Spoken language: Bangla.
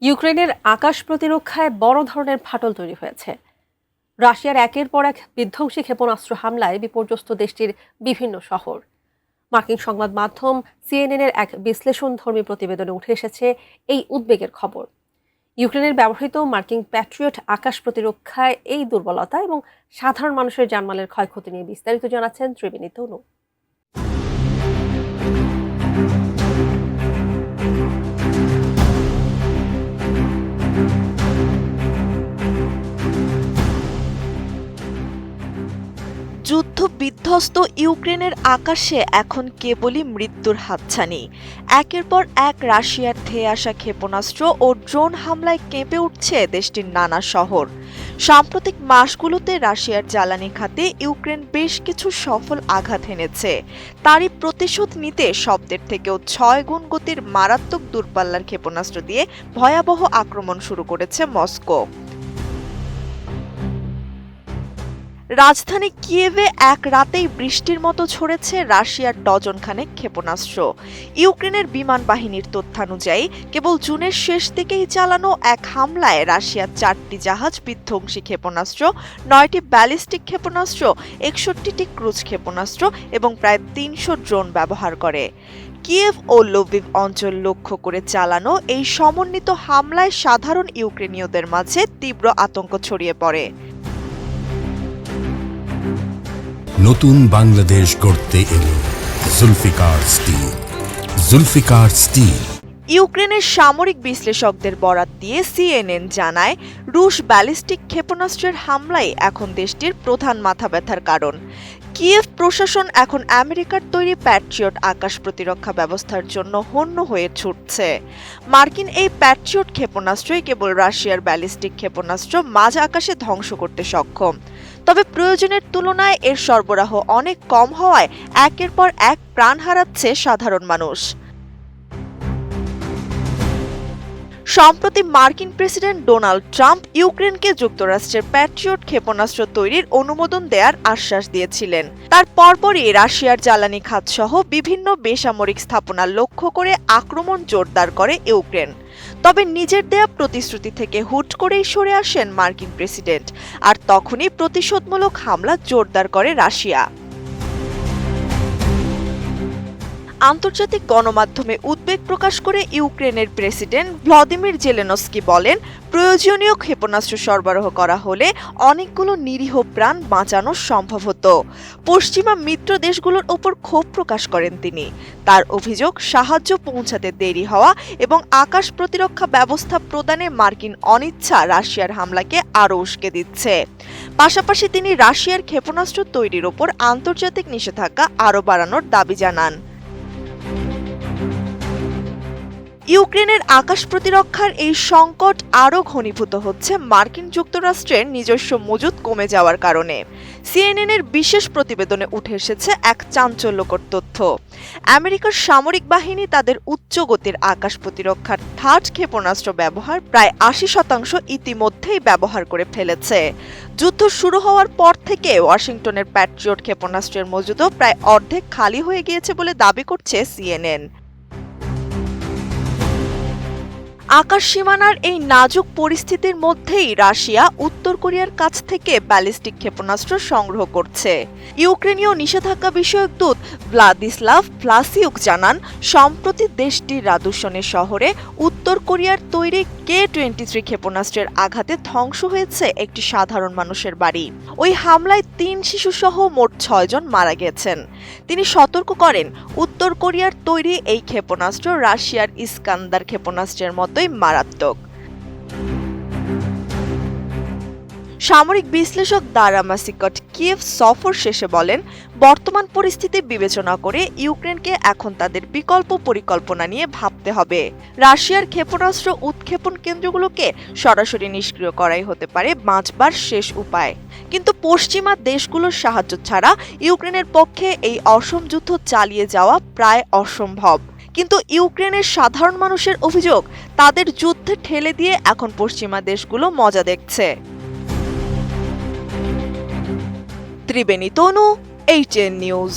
ইউক্রেনের আকাশ প্রতিরক্ষায় বড় ধরনের ফাটল তৈরি হয়েছে। রাশিয়ার একের পর এক বিধ্বংসী ক্ষেপণাস্ত্র হামলায় বিপর্যস্ত দেশটির বিভিন্ন শহর। মার্কিন সংবাদ মাধ্যম সিএনএনের এক বিশ্লেষণধর্মী প্রতিবেদনে উঠে এসেছে এই উদ্বেগের খবর। ইউক্রেনের ব্যবহৃত মার্কিন প্যাট্রিয়ট আকাশ প্রতিরক্ষায় এই দুর্বলতা এবং সাধারণ মানুষের জানমালের ক্ষয়ক্ষতি নিয়ে বিস্তারিত জানাচ্ছেন ত্রিবেণী তনু। যুদ্ধ বিধ্বস্ত ইউক্রেনের আকাশে এখন কেবলই মৃত্যুর হাতছানি। একের পর এক রাশিয়ার ধেয়ে আসা ক্ষেপণাস্ত্র ও ড্রোন হামলায় কেঁপে উঠছে দেশটির নানা শহর। সাম্প্রতিক মাসগুলোতে রাশিয়ার জ্বালানি খাতে ইউক্রেন বেশ কিছু সফল আঘাত এনেছে। তারই প্রতিশোধ নিতে শব্দের থেকেও ৬ গুণ গতির মারাত্মক দূরপাল্লার ক্ষেপণাস্ত্র দিয়ে ভয়াবহ আক্রমণ শুরু করেছে মস্কো। রাজধানী কিয়েভে এক রাতেই বৃষ্টির মতো ছড়েছে রাশিয়ার ডজনখানেক ক্ষেপণাস্ত্র। ইউক্রেনের বিমান বাহিনীর তথ্যানুযায়ী কেবল জুনের শেষ দিকেই চালানো এক হামলায় রাশিয়ার ৪টি জাহাজ বিধ্বংসী ক্ষেপণাস্ত্র, ৯টি ব্যালিস্টিক ক্ষেপণাস্ত্র, ৬১টি ক্রুজ ক্ষেপণাস্ত্র এবং প্রায় ৩০০ ড্রোন ব্যবহার করে। কিয়েভ ও লভিভ অঞ্চল লক্ষ্য করে চালানো এই সমন্বিত হামলায় সাধারণ ইউক্রেনীয়দের মাঝে তীব্র আতঙ্ক ছড়িয়ে পড়ে। নতুন বাংলাদেশ গড়তে এলো জুলফিকার স্টিল। জুলফিকার স্টিল। ইউক্রেনের সামরিক বিশ্লেষকদের বরাত দিয়ে সিএনএন জানায়, রুশ ব্যালিস্টিক ক্ষেপণাস্ত্রের হামলাই এখন দেশটির প্রধান মাথাব্যথার কারণ। কিয়েভ প্রশাসন এখন আমেরিকার তৈরি প্যাট্রিয়ট আকাশ প্রতিরক্ষা ব্যবস্থার জন্য হন্য হয়ে ছুটছে। মার্কিন এই প্যাট্রিয়ট ক্ষেপণাস্ত্রই কেবল রাশিয়ার ব্যালিস্টিক ক্ষেপণাস্ত্র মাঝ আকাশে ধ্বংস করতে সক্ষম। তবে প্রয়োজনের তুলনায় এর সরবরাহ অনেক কম হওয়ায় একের পর এক প্রাণ হারাচ্ছে সাধারণ মানুষ। সম্প্রতি মার্কিন প্রেসিডেন্ট ডোনাল্ড ট্রাম্প ইউক্রেনকে যুক্তরাষ্ট্রের প্যাট্রিয়ট ক্ষেপণাস্ত্র তৈরির অনুমোদন দেওয়ার আশ্বাস দিয়েছিলেন। তার পরপরই রাশিয়ার জ্বালানি খাতসহ বিভিন্ন বেসামরিক স্থাপনা লক্ষ্য করে আক্রমণ জোরদার করে ইউক্রেন। তবে নিজের দেয়া প্রতিশ্রুতি থেকে হুট করেই সরে আসেন মার্কিন প্রেসিডেন্ট, আর তখনই প্রতিশোধমূলক হামলা জোরদার করে রাশিয়া। আন্তর্জাতিক গণমাধ্যমে উদ্বেগ প্রকাশ করে ইউক্রেনের প্রেসিডেন্ট ভ্লাদিমির জেলেনস্কি বলেন, প্রয়োজনীয় ক্ষেপণাস্ত্র সরবরাহ করা হলে অনেকগুলো নিরীহ প্রাণ বাঁচানো সম্ভব হতো। পশ্চিমা মিত্র দেশগুলোর ওপর ক্ষোভ প্রকাশ করেন তিনি। তার অভিযোগ, সাহায্য পৌঁছাতে দেরি হওয়া এবং আকাশ প্রতিরক্ষা ব্যবস্থা প্রদানে মার্কিন অনিচ্ছা রাশিয়ার হামলাকে আরও উস্কে দিচ্ছে। পাশাপাশি তিনি রাশিয়ার ক্ষেপণাস্ত্র তৈরির ওপর আন্তর্জাতিক নিষেধাজ্ঞা আরও বাড়ানোর দাবি জানান। ইউক্রেনের আকাশ প্রতিরক্ষার এই সংকট আরও ঘনীভূত হচ্ছে মার্কিন যুক্তরাষ্ট্রের নিজস্ব মজুত কমে যাওয়ার কারণে। সিএনএনের বিশেষ প্রতিবেদনে উঠে এসেছে এক চাঞ্চল্যকর তথ্য। আমেরিকার সামরিক বাহিনী তাদের উচ্চ গতির আকাশ প্রতিরক্ষার থার্ড ক্ষেপণাস্ত্র ব্যবহার প্রায় ৮০% ইতিমধ্যেই ব্যবহার করে ফেলেছে। যুদ্ধ শুরু হওয়ার পর থেকে ওয়াশিংটনের প্যাট্রিয়ট ক্ষেপণাস্ত্রের মজুদও প্রায় অর্ধেক খালি হয়ে গিয়েছে বলে দাবি করছে সিএনএন। আকাশ সীমানার এই নাজুক পরিস্থিতির মধ্যেই রাশিয়া উত্তর কোরিয়ার কাছ থেকে ব্যালিস্টিক ক্ষেপণাস্ত্র সংগ্রহ করছে। ইউক্রেনীয় নিষেধাজ্ঞা বিষয়ক দূত ভ্লাদিস্লাভ ভ্লাসিউক জানান, সম্প্রতি দেশটির রাদুসনে শহরে উত্তর কোরিয়ার তৈরি K-23 ক্ষেপণাস্ত্রের আঘাতে ধ্বংস হয়েছে একটি সাধারণ মানুষের বাড়ি। ওই হামলায় ৩ শিশুসহ মোট ৬ জন মারা গেছেন। তিনি সতর্ক করেন, উত্তর কোরিয়ার তৈরি এই ক্ষেপণাস্ত্র রাশিয়ার ইস্কান্দার ক্ষেপণাস্ত্রের মতোই মারাত্মক। সামরিক বিশ্লেষক দারা মাসিকট কিয়েভ সফর শেষে বলেন, বর্তমান পরিস্থিতি বিবেচনা করে ইউক্রেনকে এখন তাদের বিকল্প পরিকল্পনা নিয়ে ভাবতে হবে। রাশিয়ার ক্ষেপণাস্ত্র উৎক্ষেপণ কেন্দ্রগুলোকে সরাসরি নিষ্ক্রিয় করাই হতে পারে বাঁচবার শেষ উপায়। কিন্তু পশ্চিমা দেশগুলোর সাহায্য ছাড়া ইউক্রেনের পক্ষে এই অসম যুদ্ধ চালিয়ে যাওয়া প্রায় অসম্ভব। কিন্তু ইউক্রেনের সাধারণ মানুষের অভিযোগ, তাদের যুদ্ধে ঠেলে দিয়ে এখন পশ্চিমা দেশগুলো মজা দেখছে। ত্রিবেণী তনু, HN নিউজ।